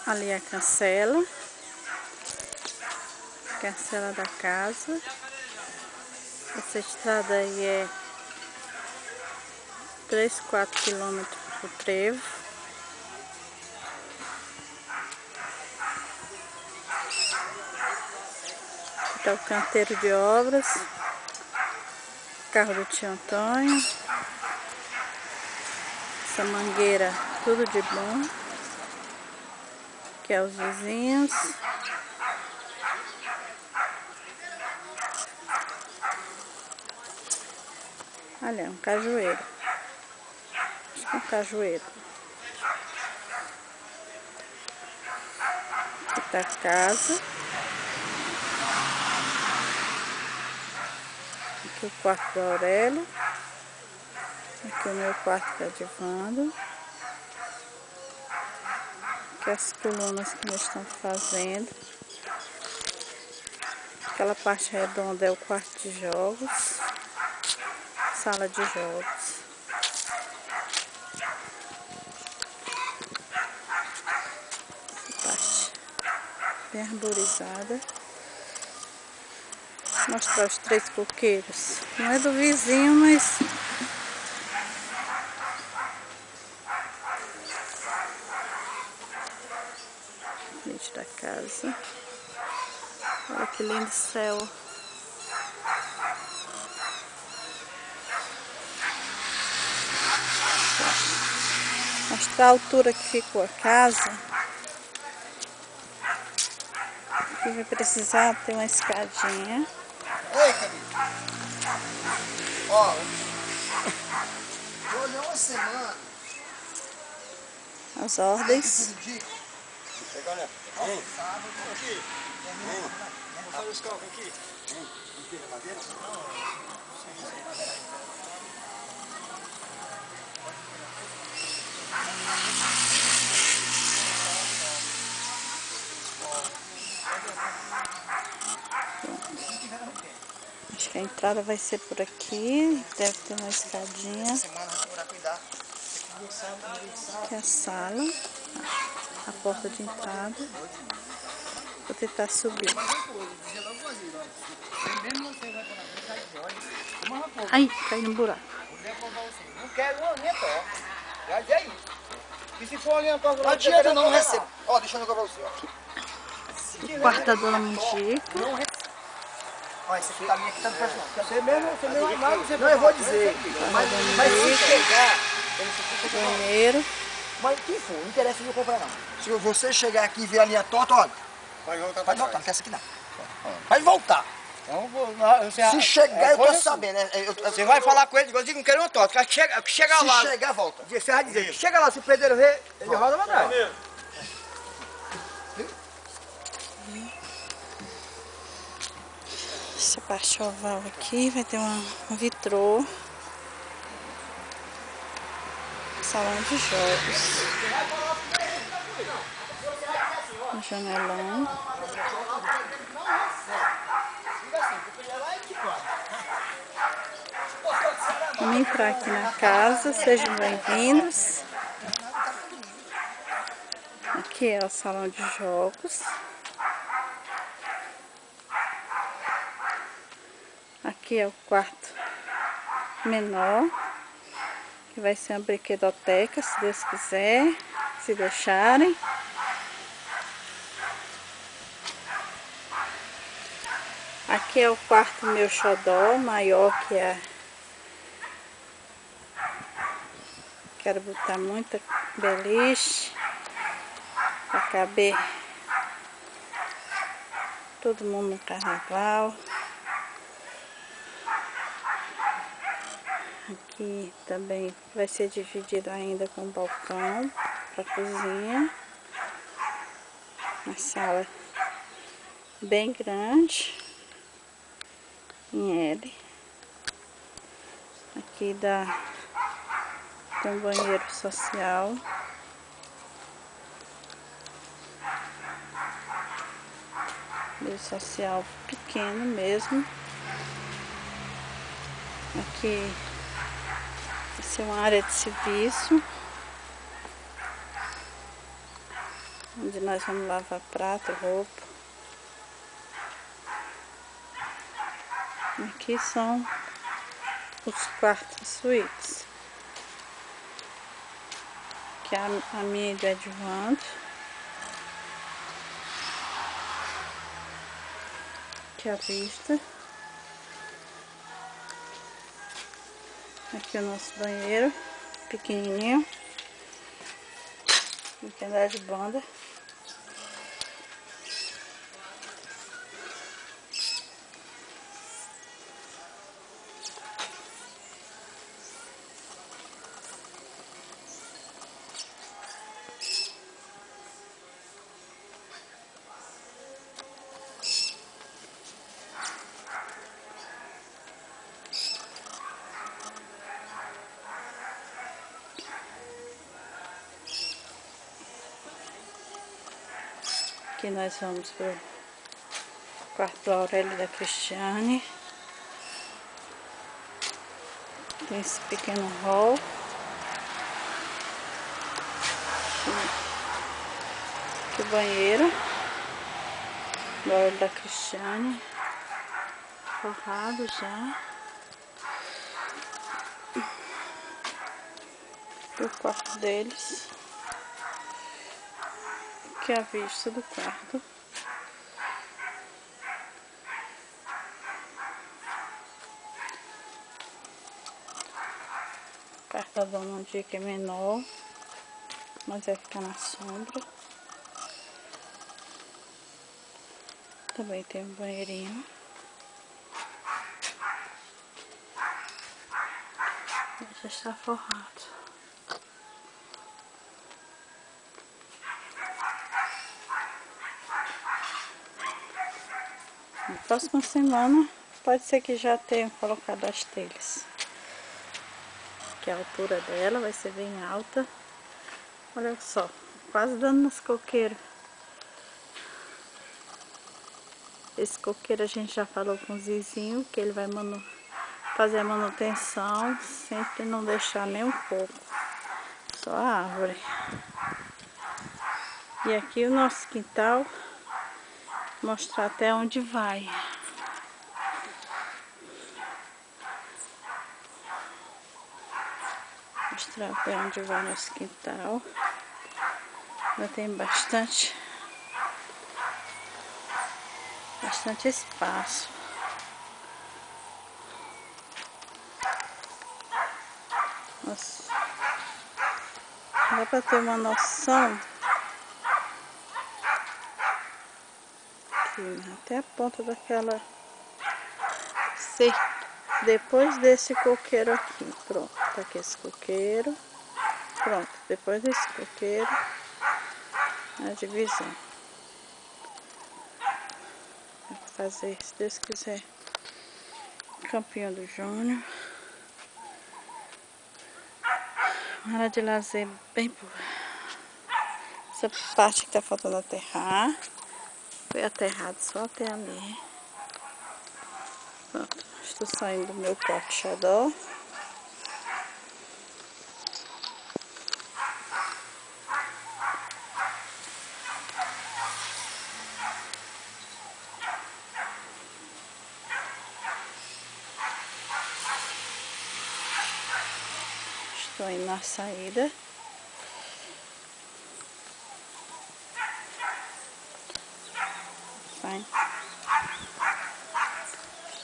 Ali a cancela da casa. Essa estrada aí é 3, 4 quilômetros pro trevo. Aqui tá o canteiro de obras. Carro do tio Antônio. Essa mangueira, tudo de bom. Aqui é os vizinhos. Olha, um cajueiro. Acho que é um cajueiro. Aqui tá a casa. Aqui o quarto do Aurélio. Aqui o meu quarto da Divando. Aqui as colunas que nós estamos fazendo. Aquela parte redonda é o quarto de jogos. Sala de jogos. Essa parte bem arborizada. Vou mostrar os 3 coqueiros. Não é do vizinho, mas frente da casa. Olha que lindo céu. Mostrar a altura que ficou a casa. Aqui vai precisar ter uma escadinha. Oi, Camila. Ó, eu olhei uma semana. As ordens. Pega, né? Vem. Aqui. Vem. Vamos fazer os cálculos aqui. Vem. Aqui, tá vendo? Acho que a entrada vai ser por aqui. Deve ter uma escadinha. Aqui é a sala. A porta de entrada. Vou tentar subir. Ai, cai no buraco. Não quero uma linha só. Já diz aí. E se for uma linha só, não adianta não recebo. Ó, deixa eu jogar pra você, ó. O quarto da Dona Mujica. Ó, esse aqui tá linha aqui tá no personal. Você mesmo amado, você não, eu vou dizer. Mas se chegar, Banheiro. mas quem for, não interessa eu comprar não. Se você chegar aqui e ver a linha torta, olha. Pode voltar, não quer essa aqui não. Pode voltar. Então, Se chegar, eu tô sabendo. Você vai falar com ele, eu digo, não quero uma torta. Chega lá. Se chegar, volta. Você vai dizer, chega lá, se o pedreiro ver, ele roda pra trás. Essa parte oval aqui vai ter um vitrô. Salão de jogos. Um janelão. Vamos entrar aqui na casa, sejam bem-vindos. Aqui é o salão de jogos. Aqui é o quarto menor, que vai ser uma brinquedoteca, se Deus quiser, se deixarem. Aqui é o quarto meu xodó, maior que a... Quero botar muita beliche para caber todo mundo no carnaval. Aqui também vai ser dividido ainda com balcão para cozinha. Uma sala bem grande, em L. Aqui tem um banheiro social. Banheiro social pequeno mesmo. Aqui vai ser uma área de serviço. onde nós vamos lavar prato, roupa. Aqui são os quartos suítes. Que é a minha de adjuvante. Aqui a vista. Aqui o nosso banheiro, pequenininho. Aqui andar de banda. Aqui nós vamos pro quarto do Aurélio e da Cristiane. Tem esse pequeno hall. Aqui o banheiro do Aurélio e da Cristiane. Forrado já. O quarto deles. Aqui é a vista do quarto. O quarto da dona um dia que é menor, mas vai ficar na sombra. Também tem um banheirinho. Já está forrado. Na próxima semana pode ser que já tenham colocado as telhas. Que a altura dela vai ser bem alta. Olha só, quase dando nos coqueiros. Esse coqueiro a gente já falou com o Zizinho que ele vai fazer a manutenção, sempre não deixar nem um pouco, só a árvore. E aqui o nosso quintal, mostrar até onde vai. Mostrar até onde vai nosso quintal. Já tem bastante espaço. Nossa, dá para ter uma noção aqui, até a ponta daquela cerca. Depois desse coqueiro aqui, pronto, tá aqui esse coqueiro, pronto, depois desse coqueiro, a divisão. Vou fazer, se Deus quiser, Campinho do Júnior. Uma área de lazer bem boa. Essa parte que tá faltando aterrar, foi aterrado só até ali. Pronto, estou saindo do meu quarto xodó. Estou indo na saída. Vai.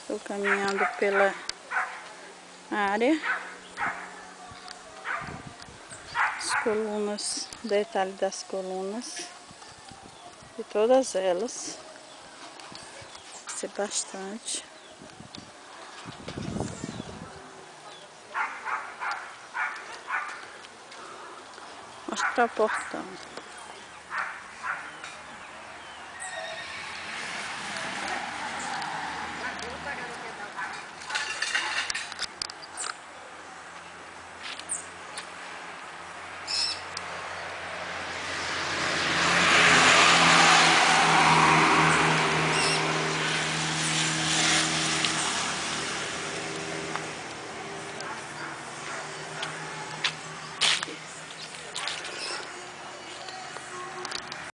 Estou caminhando pela área. As colunas, detalhe das colunas. De todas elas. Vai ser bastante. Mostrar o portão.